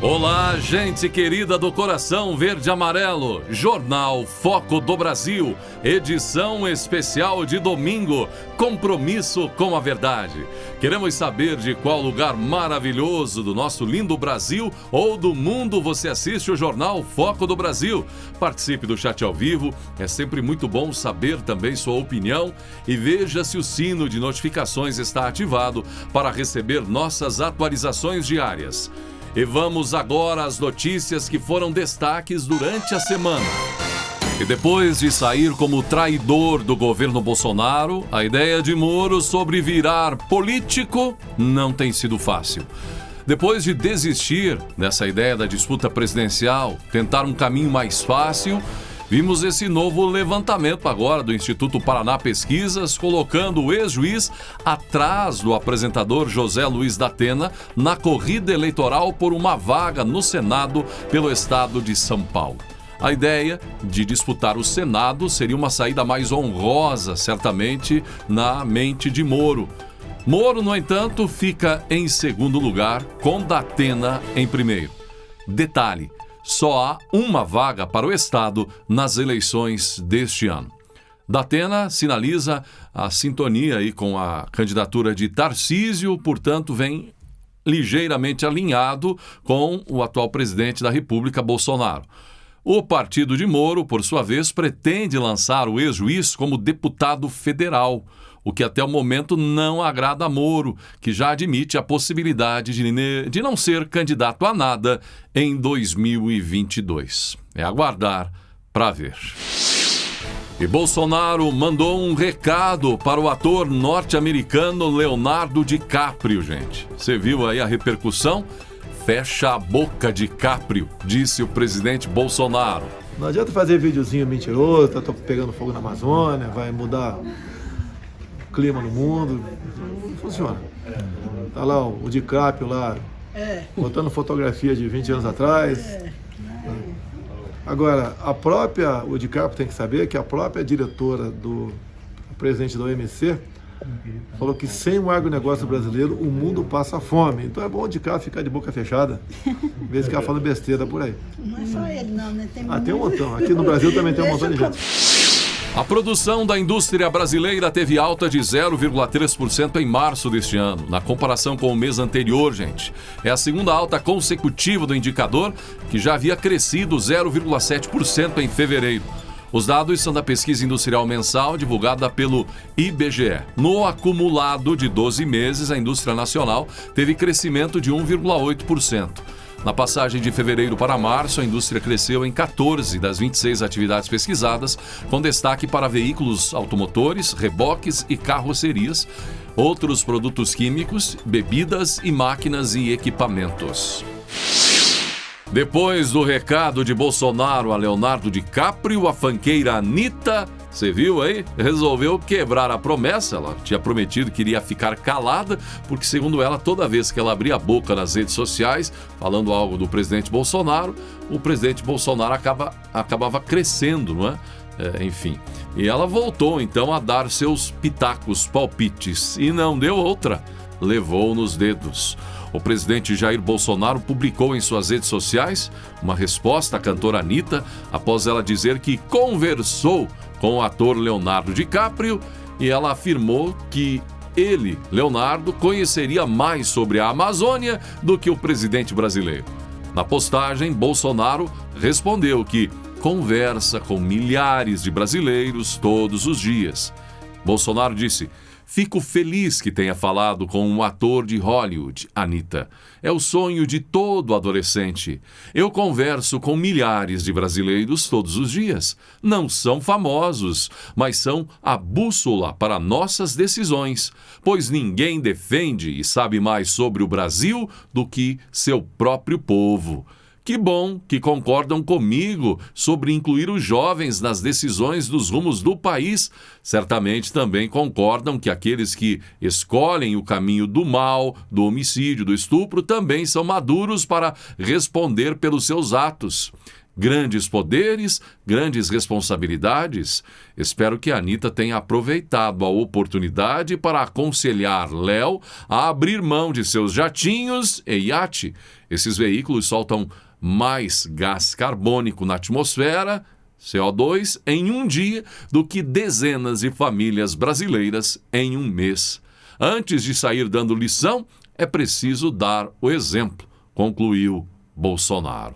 Olá, gente querida do coração verde e amarelo, Jornal Foco do Brasil, edição especial de domingo, compromisso com a verdade. Queremos saber de qual lugar maravilhoso do nosso lindo Brasil ou do mundo você assiste o Jornal Foco do Brasil. Participe do chat ao vivo, é sempre muito bom saber também sua opinião e veja se o sino de notificações está ativado para receber nossas atualizações diárias. E vamos agora às notícias que foram destaques durante a semana. E depois de sair como traidor do governo Bolsonaro, a ideia de Moro sobre virar político não tem sido fácil. Depois de desistir dessa ideia da disputa presidencial, tentar um caminho mais fácil, vimos esse novo levantamento agora do Instituto Paraná Pesquisas, colocando o ex-juiz atrás do apresentador José Luiz da Atena na corrida eleitoral por uma vaga no Senado pelo estado de São Paulo. A ideia de disputar o Senado seria uma saída mais honrosa, certamente, na mente de Moro. Moro, no entanto, fica em segundo lugar, com da Atena em primeiro. Detalhe: só há uma vaga para o Estado nas eleições deste ano. Da Atena sinaliza a sintonia aí com a candidatura de Tarcísio, portanto, vem ligeiramente alinhado com o atual presidente da República, Bolsonaro. O partido de Moro, por sua vez, pretende lançar o ex-juiz como deputado federal, o que até o momento não agrada a Moro, que já admite a possibilidade de não ser candidato a nada em 2022. É aguardar para ver. E Bolsonaro mandou um recado para o ator norte-americano Leonardo DiCaprio, gente. Você viu aí a repercussão? Fecha a boca, DiCaprio, disse o presidente Bolsonaro. Não adianta fazer videozinho mentiroso, tá pegando fogo na Amazônia, vai mudar clima no mundo, não funciona. Tá lá o DiCaprio lá, botando fotografia de 20 anos atrás. Agora, o DiCaprio tem que saber que a própria diretora do presidente da OMC falou que sem o agronegócio brasileiro o mundo passa fome. Então é bom o DiCaprio ficar de boca fechada, em vez de ficar falando besteira por aí. Não é só ele não, né? Tem um montão. Aqui no Brasil também tem um montão de gente. A produção da indústria brasileira teve alta de 0,3% em março deste ano, na comparação com o mês anterior, gente. É a segunda alta consecutiva do indicador, que já havia crescido 0,7% em fevereiro. Os dados são da pesquisa industrial mensal divulgada pelo IBGE. No acumulado de 12 meses, a indústria nacional teve crescimento de 1,8%. Na passagem de fevereiro para março, a indústria cresceu em 14 das 26 atividades pesquisadas, com destaque para veículos automotores, reboques e carrocerias, outros produtos químicos, bebidas e máquinas e equipamentos. Depois do recado de Bolsonaro a Leonardo DiCaprio, a funkeira Anitta, você viu aí? Resolveu quebrar a promessa. Ela tinha prometido que iria ficar calada, porque, segundo ela, toda vez que ela abria a boca nas redes sociais, falando algo do presidente Bolsonaro, o presidente Bolsonaro acabava crescendo, não é? Enfim. E ela voltou, então, a dar seus pitacos, palpites. E não deu outra. Levou nos dedos. O presidente Jair Bolsonaro publicou em suas redes sociais uma resposta à cantora Anitta, após ela dizer que conversou com o ator Leonardo DiCaprio, e ela afirmou que ele, Leonardo, conheceria mais sobre a Amazônia do que o presidente brasileiro. Na postagem, Bolsonaro respondeu que conversa com milhares de brasileiros todos os dias. Bolsonaro disse: "Fico feliz que tenha falado com um ator de Hollywood, Anitta. É o sonho de todo adolescente. Eu converso com milhares de brasileiros todos os dias. Não são famosos, mas são a bússola para nossas decisões, pois ninguém defende e sabe mais sobre o Brasil do que seu próprio povo. Que bom que concordam comigo sobre incluir os jovens nas decisões dos rumos do país. Certamente também concordam que aqueles que escolhem o caminho do mal, do homicídio, do estupro, também são maduros para responder pelos seus atos. Grandes poderes, grandes responsabilidades. Espero que a Anitta tenha aproveitado a oportunidade para aconselhar Léo a abrir mão de seus jatinhos e iate. Esses veículos soltam mais gás carbônico na atmosfera, CO2, em um dia do que dezenas de famílias brasileiras em um mês. Antes de sair dando lição, é preciso dar o exemplo, concluiu Bolsonaro.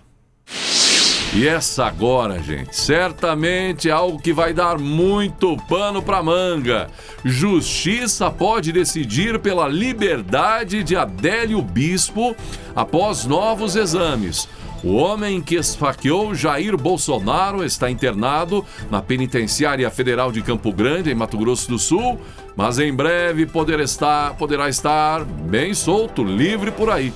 E essa agora, gente, certamente é algo que vai dar muito pano para manga. Justiça pode decidir pela liberdade de Adélio Bispo após novos exames. O homem que esfaqueou Jair Bolsonaro está internado na Penitenciária Federal de Campo Grande, em Mato Grosso do Sul, mas em breve poderá estar bem solto, livre por aí.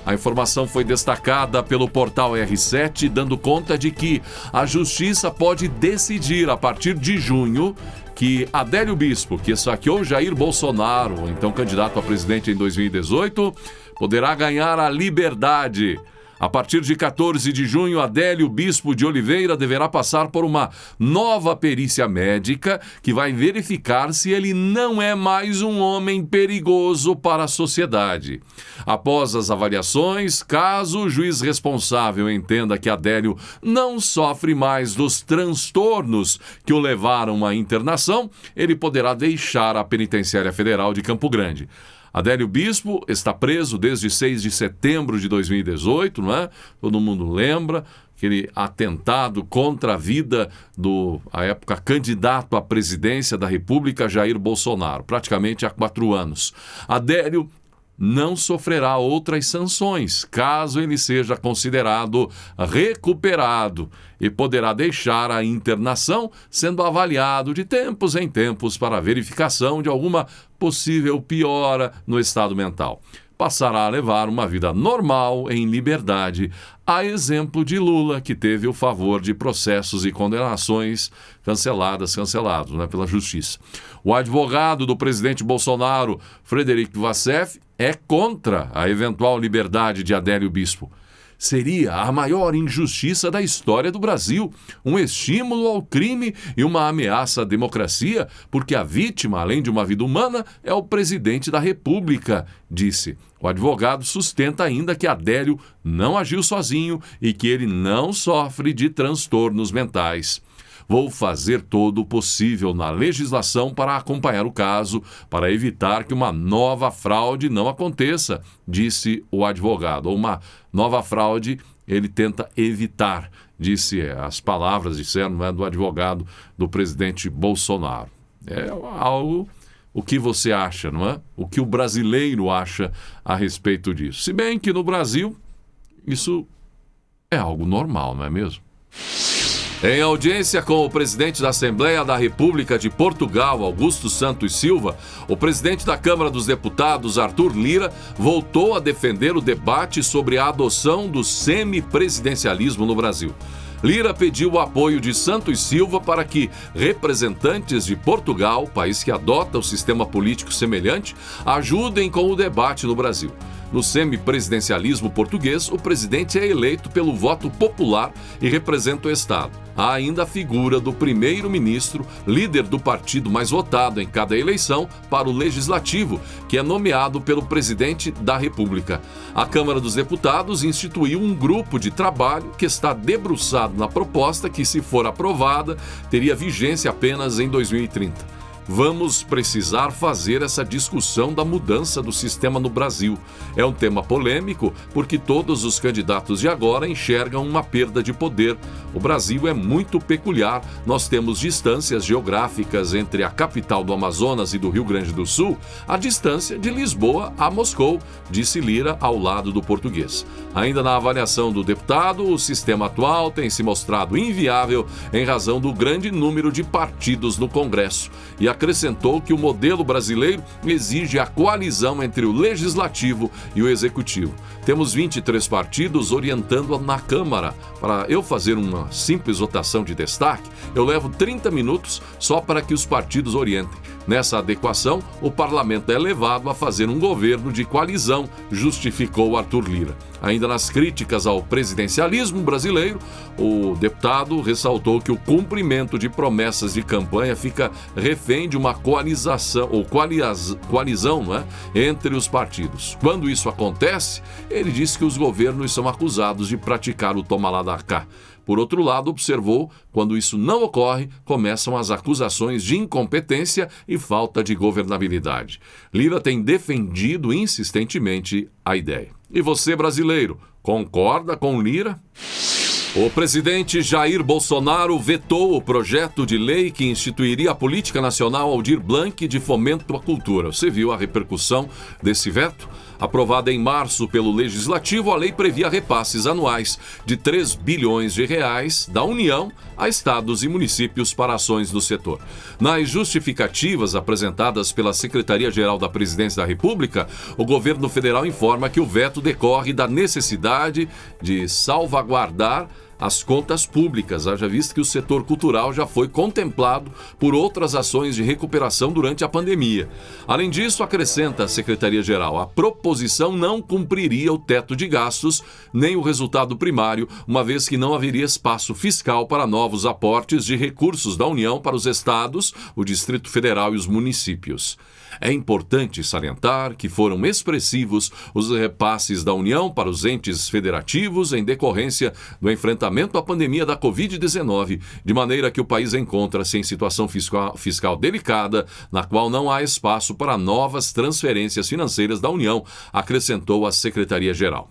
A informação foi destacada pelo portal R7, dando conta de que a Justiça pode decidir a partir de junho que Adélio Bispo, que esfaqueou Jair Bolsonaro, então candidato a presidente em 2018, poderá ganhar a liberdade. A partir de 14 de junho, Adélio Bispo de Oliveira deverá passar por uma nova perícia médica que vai verificar se ele não é mais um homem perigoso para a sociedade. Após as avaliações, caso o juiz responsável entenda que Adélio não sofre mais dos transtornos que o levaram à internação, ele poderá deixar a Penitenciária Federal de Campo Grande. Adélio Bispo está preso desde 6 de setembro de 2018, não é? Todo mundo lembra aquele atentado contra a vida do, à época, candidato à presidência da República, Jair Bolsonaro, praticamente há 4 anos. Adélio não sofrerá outras sanções, caso ele seja considerado recuperado, e poderá deixar a internação sendo avaliado de tempos em tempos para verificação de alguma possível piora no estado mental. Passará a levar uma vida normal em liberdade, a exemplo de Lula, que teve o favor de processos e condenações cancelados, né, pela justiça. O advogado do presidente Bolsonaro, Frederico Vassef, é contra a eventual liberdade de Adélio Bispo. Seria a maior injustiça da história do Brasil, um estímulo ao crime e uma ameaça à democracia, porque a vítima, além de uma vida humana, é o presidente da República, disse. O advogado sustenta ainda que Adélio não agiu sozinho e que ele não sofre de transtornos mentais. Vou fazer todo o possível na legislação para acompanhar o caso, para evitar que uma nova fraude não aconteça, disse o advogado. Uma nova fraude ele tenta evitar, disse as palavras, disseram, do advogado do presidente Bolsonaro. É algo, o que você acha, não é? O que o brasileiro acha a respeito disso. Se bem que no Brasil isso é algo normal, não é mesmo? Em audiência com o presidente da Assembleia da República de Portugal, Augusto Santos Silva, o presidente da Câmara dos Deputados, Arthur Lira, voltou a defender o debate sobre a adoção do semipresidencialismo no Brasil. Lira pediu o apoio de Santos Silva para que representantes de Portugal, país que adota o sistema político semelhante, ajudem com o debate no Brasil. No semipresidencialismo português, o presidente é eleito pelo voto popular e representa o Estado. Há ainda a figura do primeiro-ministro, líder do partido mais votado em cada eleição, para o legislativo, que é nomeado pelo presidente da República. A Câmara dos Deputados instituiu um grupo de trabalho que está debruçado na proposta que, se for aprovada, teria vigência apenas em 2030. Vamos precisar fazer essa discussão da mudança do sistema no Brasil. É um tema polêmico porque todos os candidatos de agora enxergam uma perda de poder. O Brasil é muito peculiar. Nós temos distâncias geográficas entre a capital do Amazonas e do Rio Grande do Sul, a distância de Lisboa a Moscou, disse Lira ao lado do português. Ainda na avaliação do deputado, o sistema atual tem se mostrado inviável em razão do grande número de partidos no Congresso. E acrescentou que o modelo brasileiro exige a coalizão entre o Legislativo e o Executivo. Temos 23 partidos orientando na Câmara. Para eu fazer uma simples votação de destaque, eu levo 30 minutos só para que os partidos orientem. Nessa adequação, o parlamento é levado a fazer um governo de coalizão, justificou Arthur Lira. Ainda nas críticas ao presidencialismo brasileiro, o deputado ressaltou que o cumprimento de promessas de campanha fica refém de uma coalizão, não é? Entre os partidos. Quando isso acontece, ele disse que os governos são acusados de praticar o toma lá da cá. Por outro lado, observou, quando isso não ocorre, começam as acusações de incompetência e falta de governabilidade. Lira tem defendido insistentemente a ideia. E você, brasileiro, concorda com Lira? O presidente Jair Bolsonaro vetou o projeto de lei que instituiria a Política Nacional Aldir Blanc de Fomento à Cultura. Você viu a repercussão desse veto? Aprovada em março pelo Legislativo, a lei previa repasses anuais de 3 bilhões de reais da União a estados e municípios para ações do setor. Nas justificativas apresentadas pela Secretaria-Geral da Presidência da República, o governo federal informa que o veto decorre da necessidade de salvaguardar as contas públicas, haja visto que o setor cultural já foi contemplado por outras ações de recuperação durante a pandemia. Além disso, acrescenta a Secretaria-Geral, a proposição não cumpriria o teto de gastos nem o resultado primário, uma vez que não haveria espaço fiscal para novos aportes de recursos da União para os estados, o Distrito Federal e os municípios. É importante salientar que foram expressivos os repasses da União para os entes federativos em decorrência do enfrentamento à pandemia da Covid-19, de maneira que o país encontra-se em situação fiscal delicada, na qual não há espaço para novas transferências financeiras da União, acrescentou a Secretaria-Geral.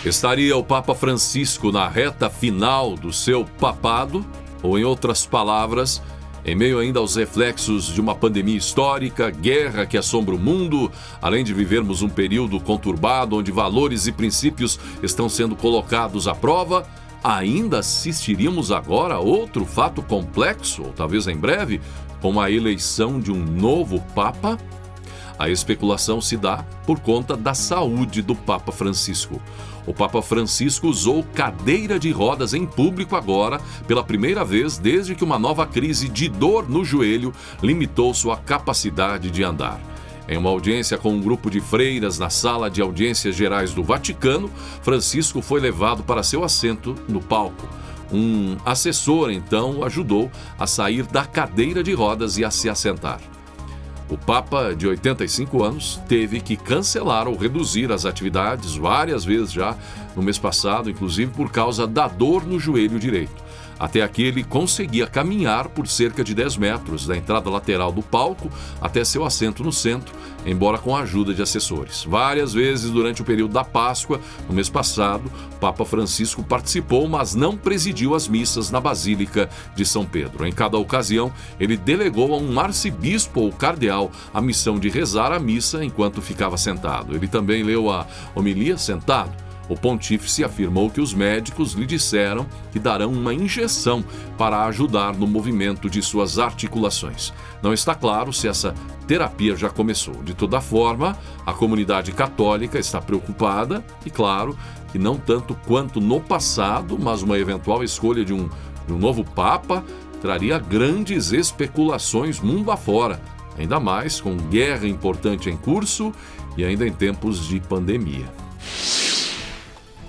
Estaria o Papa Francisco na reta final do seu papado, ou em outras palavras, em meio ainda aos reflexos de uma pandemia histórica, guerra que assombra o mundo, além de vivermos um período conturbado onde valores e princípios estão sendo colocados à prova, ainda assistiríamos agora a outro fato complexo, ou talvez em breve, com a eleição de um novo Papa? A especulação se dá por conta da saúde do Papa Francisco. O Papa Francisco usou cadeira de rodas em público agora, pela primeira vez desde que uma nova crise de dor no joelho limitou sua capacidade de andar. Em uma audiência com um grupo de freiras na Sala de Audiências Gerais do Vaticano, Francisco foi levado para seu assento no palco. Um assessor, então, o ajudou a sair da cadeira de rodas e a se assentar. O Papa, de 85 anos, teve que cancelar ou reduzir as atividades várias vezes já no mês passado, inclusive por causa da dor no joelho direito. Até aqui ele conseguia caminhar por cerca de 10 metros da entrada lateral do palco até seu assento no centro, embora com a ajuda de assessores. Várias vezes durante o período da Páscoa, no mês passado, o Papa Francisco participou, mas não presidiu as missas na Basílica de São Pedro. Em cada ocasião, ele delegou a um arcebispo ou cardeal a missão de rezar a missa enquanto ficava sentado. Ele também leu a homilia sentado. O pontífice afirmou que os médicos lhe disseram que darão uma injeção para ajudar no movimento de suas articulações. Não está claro se essa terapia já começou. De toda forma, a comunidade católica está preocupada e, claro, que não tanto quanto no passado, mas uma eventual escolha de um novo Papa traria grandes especulações mundo afora, ainda mais com guerra importante em curso e ainda em tempos de pandemia.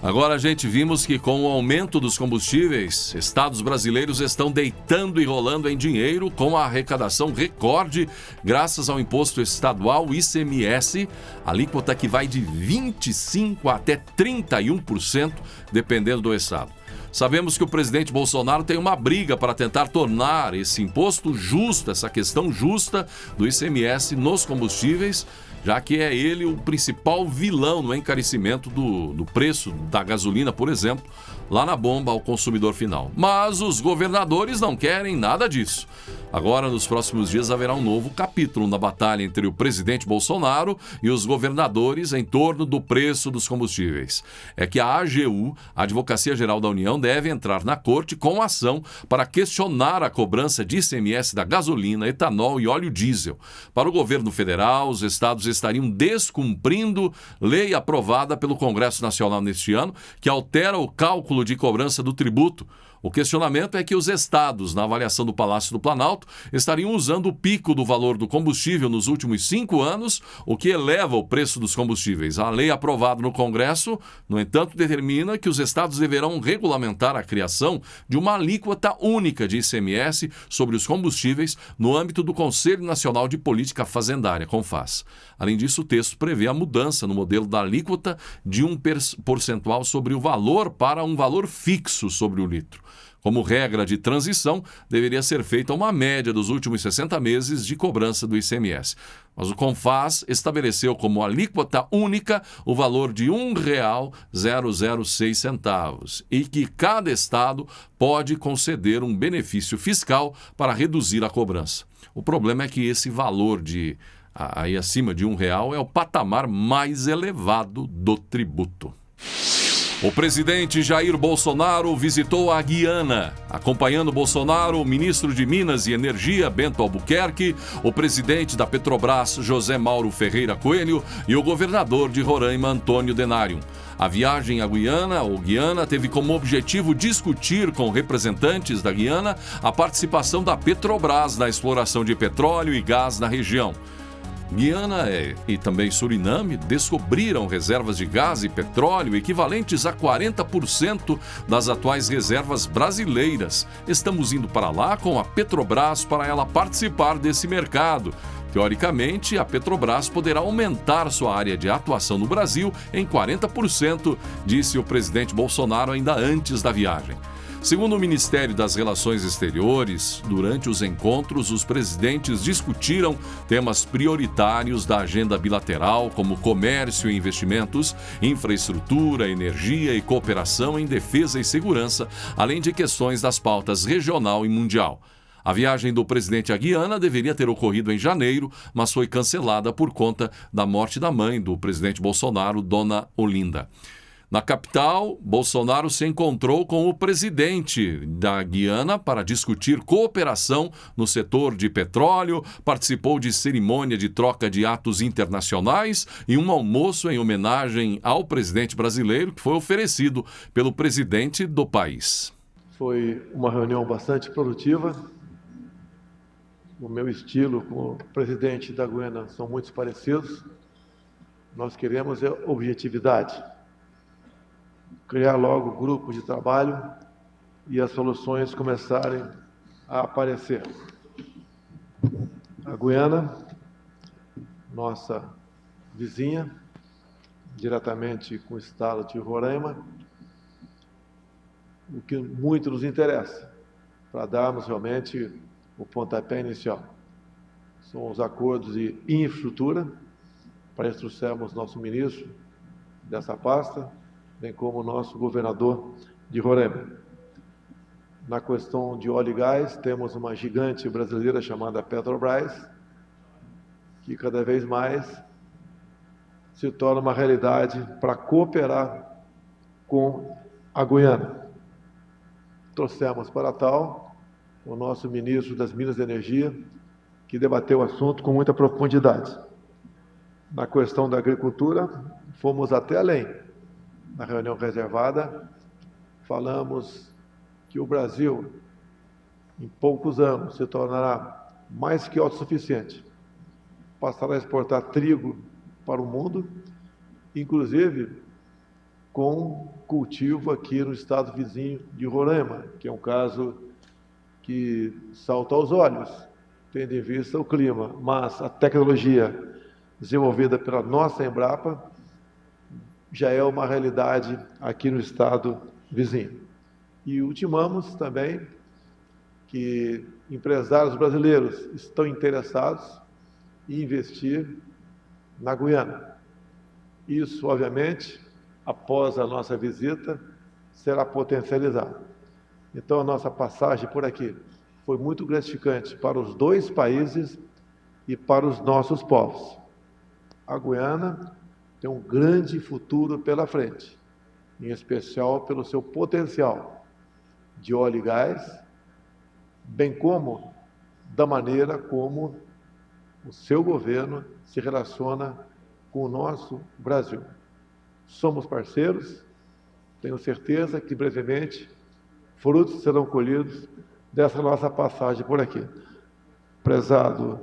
Agora, gente, vimos que com o aumento dos combustíveis, estados brasileiros estão deitando e rolando em dinheiro com a arrecadação recorde graças ao imposto estadual ICMS, alíquota que vai de 25% até 31%, dependendo do estado. Sabemos que o presidente Bolsonaro tem uma briga para tentar tornar esse imposto justo, essa questão justa do ICMS nos combustíveis, já que é ele o principal vilão no encarecimento do preço da gasolina, por exemplo, lá na bomba ao consumidor final. Mas os governadores não querem nada disso. Agora, nos próximos dias, haverá um novo capítulo na batalha entre o presidente Bolsonaro e os governadores em torno do preço dos combustíveis. É que a AGU, a Advocacia Geral da União, deve entrar na corte com ação para questionar a cobrança de ICMS da gasolina, etanol e óleo diesel. Para o governo federal, os estados estariam descumprindo lei aprovada pelo Congresso Nacional neste ano, que altera o cálculo de cobrança do tributo. O questionamento é que os estados, na avaliação do Palácio do Planalto, estariam usando o pico do valor do combustível nos últimos 5 anos, o que eleva o preço dos combustíveis. A lei aprovada no Congresso, no entanto, determina que os estados deverão regulamentar a criação de uma alíquota única de ICMS sobre os combustíveis no âmbito do Conselho Nacional de Política Fazendária, CONFAS. Além disso, o texto prevê a mudança no modelo da alíquota de um percentual sobre o valor para um valor fixo sobre o litro. Como regra de transição, deveria ser feita uma média dos últimos 60 meses de cobrança do ICMS. Mas o CONFAS estabeleceu como alíquota única o valor de R$ 1,006 e que cada estado pode conceder um benefício fiscal para reduzir a cobrança. O problema é que esse valor aí acima de R$ 1 é o patamar mais elevado do tributo. O presidente Jair Bolsonaro visitou a Guiana. Acompanhando Bolsonaro, o ministro de Minas e Energia, Bento Albuquerque, o presidente da Petrobras, José Mauro Ferreira Coelho, e o governador de Roraima, Antônio Denário. A viagem à Guiana teve como objetivo discutir com representantes da Guiana a participação da Petrobras na exploração de petróleo e gás na região. Guiana e também Suriname descobriram reservas de gás e petróleo equivalentes a 40% das atuais reservas brasileiras. Estamos indo para lá com a Petrobras para ela participar desse mercado. Teoricamente, a Petrobras poderá aumentar sua área de atuação no Brasil em 40%, disse o presidente Bolsonaro ainda antes da viagem. Segundo o Ministério das Relações Exteriores, durante os encontros, os presidentes discutiram temas prioritários da agenda bilateral, como comércio e investimentos, infraestrutura, energia e cooperação em defesa e segurança, além de questões das pautas regional e mundial. A viagem do presidente à Guiana deveria ter ocorrido em janeiro, mas foi cancelada por conta da morte da mãe do presidente Bolsonaro, Dona Olinda. Na capital, Bolsonaro se encontrou com o presidente da Guiana para discutir cooperação no setor de petróleo, participou de cerimônia de troca de atos internacionais e um almoço em homenagem ao presidente brasileiro que foi oferecido pelo presidente do país. Foi uma reunião bastante produtiva. O meu estilo com o presidente da Guiana são muito parecidos. Nós queremos objetividade. Criar logo grupos de trabalho e as soluções começarem a aparecer. A Guiana, nossa vizinha, diretamente com o estado de Roraima, o que muito nos interessa, para darmos realmente o pontapé inicial. São os acordos de infraestrutura, para isso trouxemos nosso ministro dessa pasta, bem como o nosso governador de Roraima. Na questão de óleo e gás, temos uma gigante brasileira chamada Petrobras, que cada vez mais se torna uma realidade para cooperar com a Guiana. Trouxemos para tal o nosso ministro das Minas e Energia, que debateu o assunto com muita profundidade. Na questão da agricultura, fomos até além. Na reunião reservada, falamos que o Brasil, em poucos anos, se tornará mais que autossuficiente. Passará a exportar trigo para o mundo, inclusive com cultivo aqui no estado vizinho de Roraima, que é um caso que salta aos olhos, tendo em vista o clima. Mas a tecnologia desenvolvida pela nossa Embrapa já é uma realidade aqui no estado vizinho. E ultimamos também que empresários brasileiros estão interessados em investir na Guiana. Isso, obviamente, após a nossa visita, será potencializado. Então, a nossa passagem por aqui foi muito gratificante para os dois países e para os nossos povos. A Guiana tem um grande futuro pela frente, em especial pelo seu potencial de óleo e gás, bem como da maneira como o seu governo se relaciona com o nosso Brasil. Somos parceiros, tenho certeza que brevemente frutos serão colhidos dessa nossa passagem por aqui. Prezado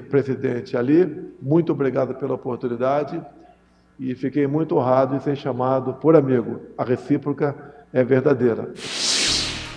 presidente Ali, muito obrigado pela oportunidade e fiquei muito honrado em ser chamado por amigo. A recíproca é verdadeira.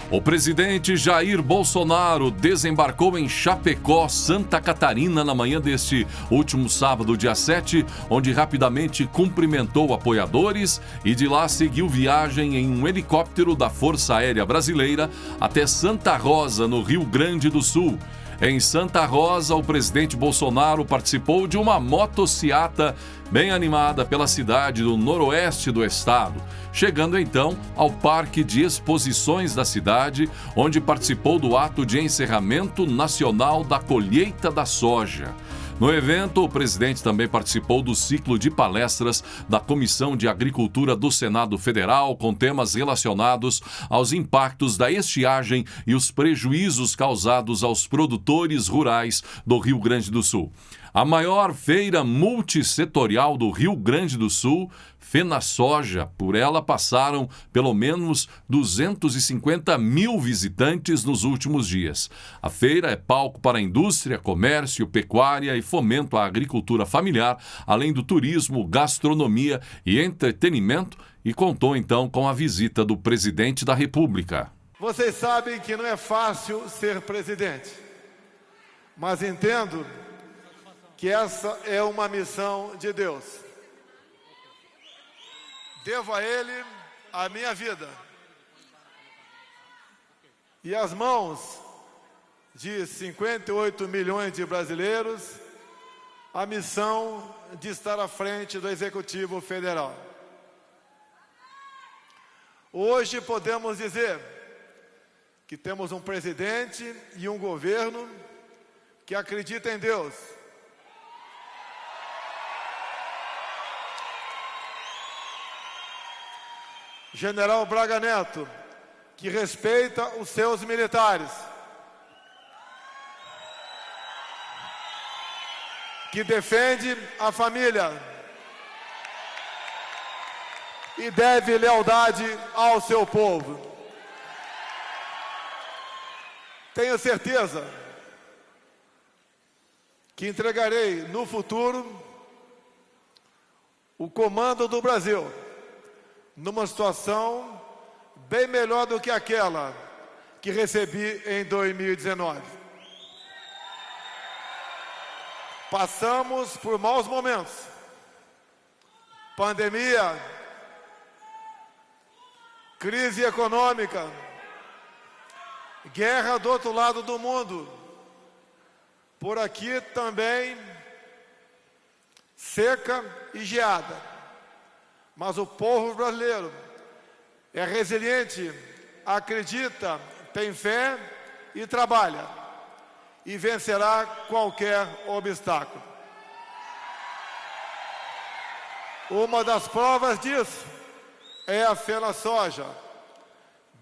O presidente Jair Bolsonaro desembarcou em Chapecó, Santa Catarina, na manhã deste último sábado, dia 7, onde rapidamente cumprimentou apoiadores e de lá seguiu viagem em um helicóptero da Força Aérea Brasileira até Santa Rosa, no Rio Grande do Sul. Em Santa Rosa, o presidente Bolsonaro participou de uma motociata bem animada pela cidade do noroeste do estado, chegando então ao Parque de Exposições da cidade, onde participou do ato de encerramento nacional da colheita da soja. No evento, o presidente também participou do ciclo de palestras da Comissão de Agricultura do Senado Federal, com temas relacionados aos impactos da estiagem e os prejuízos causados aos produtores rurais do Rio Grande do Sul. A maior feira multissetorial do Rio Grande do Sul, FenaSoja, por ela passaram pelo menos 250 mil visitantes nos últimos dias. A feira é palco para a indústria, comércio, pecuária e fomento à agricultura familiar, além do turismo, gastronomia e entretenimento, e contou então com a visita do presidente da República. Vocês sabem que não é fácil ser presidente, mas entendo que essa é uma missão de Deus. Devo a Ele a minha vida e as mãos de 58 milhões de brasileiros a missão de estar à frente do Executivo Federal. Hoje podemos dizer que temos um presidente e um governo que acredita em Deus, General Braga Neto, que respeita os seus militares, que defende a família e deve lealdade ao seu povo. Tenho certeza que entregarei no futuro o comando do Brasil numa situação bem melhor do que aquela que recebi em 2019. Passamos por maus momentos, pandemia, crise econômica, guerra do outro lado do mundo, por aqui também seca e geada. Mas o povo brasileiro é resiliente, acredita, tem fé e trabalha, e vencerá qualquer obstáculo. Uma das provas disso é a FenaSoja,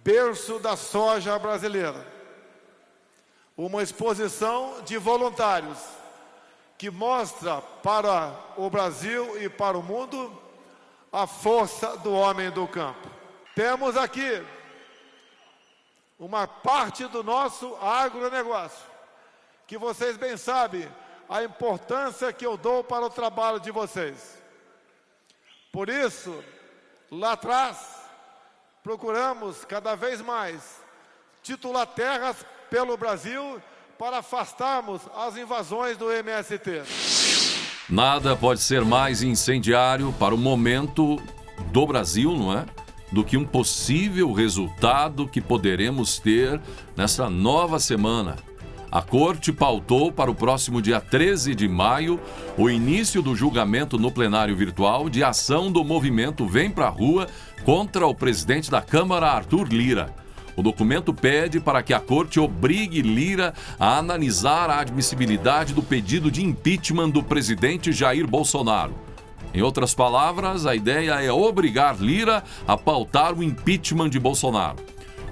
berço da soja brasileira. Uma exposição de voluntários que mostra para o Brasil e para o mundo a força do homem do campo. Temos aqui uma parte do nosso agronegócio, que vocês bem sabem a importância que eu dou para o trabalho de vocês. Por isso, lá atrás, procuramos cada vez mais titular terras pelo Brasil para afastarmos as invasões do MST. Nada pode ser mais incendiário para o momento do Brasil, não é? Do que um possível resultado que poderemos ter nessa nova semana. A Corte pautou para o próximo dia 13 de maio o início do julgamento no plenário virtual de ação do movimento Vem Pra Rua contra o presidente da Câmara, Arthur Lira. O documento pede para que a Corte obrigue Lira a analisar a admissibilidade do pedido de impeachment do presidente Jair Bolsonaro. Em outras palavras, a ideia é obrigar Lira a pautar o impeachment de Bolsonaro.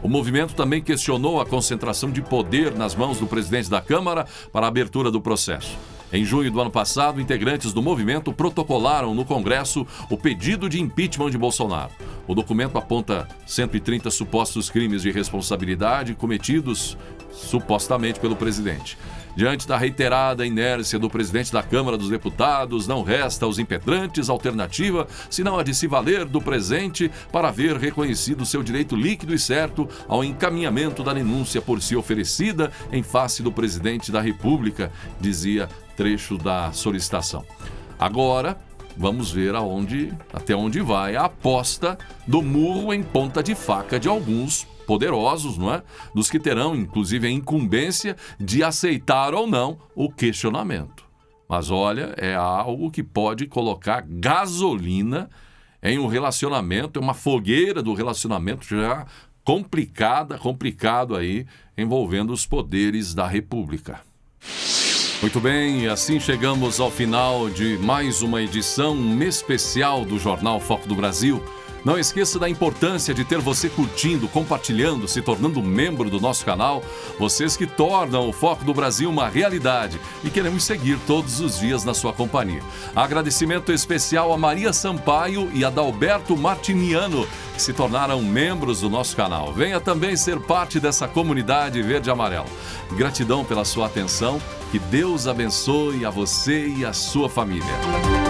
O movimento também questionou a concentração de poder nas mãos do presidente da Câmara para a abertura do processo. Em junho do ano passado, integrantes do movimento protocolaram no Congresso o pedido de impeachment de Bolsonaro. O documento aponta 130 supostos crimes de responsabilidade cometidos supostamente pelo presidente. Diante da reiterada inércia do presidente da Câmara dos Deputados, não resta aos impetrantes alternativa senão a de se valer do presente para ver reconhecido seu direito líquido e certo ao encaminhamento da denúncia por si oferecida em face do presidente da República, dizia trecho da solicitação. Agora, vamos ver até onde vai a aposta do murro em ponta de faca de alguns poderosos, não é? Dos que terão, inclusive, a incumbência de aceitar ou não o questionamento. Mas olha, é algo que pode colocar gasolina em um relacionamento, é uma fogueira do relacionamento já complicado aí, envolvendo os poderes da República. Muito bem, e assim chegamos ao final de mais uma edição especial do Jornal Foco do Brasil. Não esqueça da importância de ter você curtindo, compartilhando, se tornando membro do nosso canal. Vocês que tornam o Foco do Brasil uma realidade e queremos seguir todos os dias na sua companhia. Agradecimento especial a Maria Sampaio e a Adalberto Martiniano, que se tornaram membros do nosso canal. Venha também ser parte dessa comunidade verde e amarela. Gratidão pela sua atenção. Que Deus abençoe a você e a sua família.